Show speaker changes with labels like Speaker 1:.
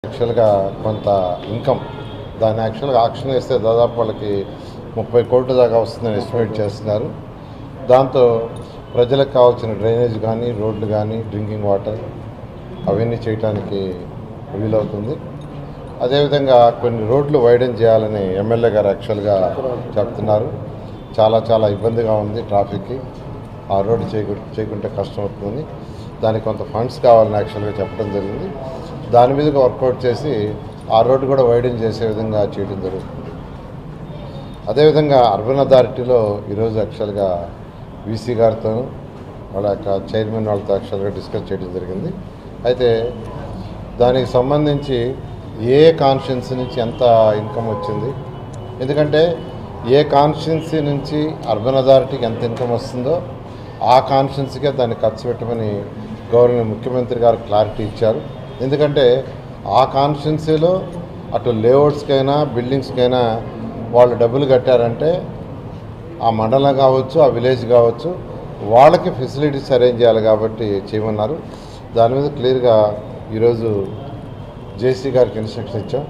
Speaker 1: యాక్చువల్గా కొంత ఇన్కమ్ దాన్ని యాక్చువల్గా ఆక్షన్ వేస్తే దాదాపు వాళ్ళకి 30 కోట్ల దాకా వస్తుందని ఎస్టిమేట్ చేస్తున్నారు. దాంతో ప్రజలకు కావాల్సిన డ్రైనేజ్ కానీ రోడ్లు కానీ డ్రింకింగ్ వాటర్ అవన్నీ చేయడానికి వీలవుతుంది. అదేవిధంగా కొన్ని రోడ్లు వైడెన్ చేయాలని ఎమ్మెల్యే గారు యాక్చువల్గా చెప్తున్నారు. చాలా ఇబ్బందిగా ఉంది ట్రాఫిక్కి. ఆ రోడ్డు చేయకుంటే కష్టం అవుతుంది. దానికి కొంత ఫండ్స్ కావాలని యాక్చువల్గా చెప్పడం జరిగింది. దాని మీదకి వర్కౌట్ చేసి ఆ రోడ్డు కూడా వైడెన్ చేసే విధంగా చేయడం జరుగుతుంది. అదేవిధంగా అర్బన్ అథారిటీలో ఈరోజు యాక్చువల్గా వీసీ గారితో వాళ్ళ యొక్క చైర్మన్ వాళ్ళతో యాక్చువల్గా డిస్కస్ చేయడం జరిగింది. అయితే దానికి సంబంధించి ఏ కాన్స్టిట్యున్సీ నుంచి ఎంత ఇన్కమ్ వచ్చింది, ఎందుకంటే ఏ కాన్స్టిట్యున్సీ నుంచి అర్బన్ అథారిటీకి ఎంత ఇన్కమ్ వస్తుందో ఆ కాన్స్టిట్యున్సీకే దాన్ని ఖర్చు పెట్టమని గవర్నర్ ముఖ్యమంత్రి గారు క్లారిటీ ఇచ్చారు. ఎందుకంటే ఆ కాన్స్టిట్యున్సీలో అటు లేఅవుట్స్కైనా బిల్డింగ్స్కైనా వాళ్ళు డబ్బులు కట్టారంటే ఆ మండలం కావచ్చు ఆ విలేజ్ కావచ్చు వాళ్ళకి ఫెసిలిటీస్ అరేంజ్ చేయాలి కాబట్టి చేయమన్నారు. దాని మీద క్లియర్గా ఈరోజు జేసీ గారికి ఇన్స్ట్రక్షన్ ఇచ్చాం.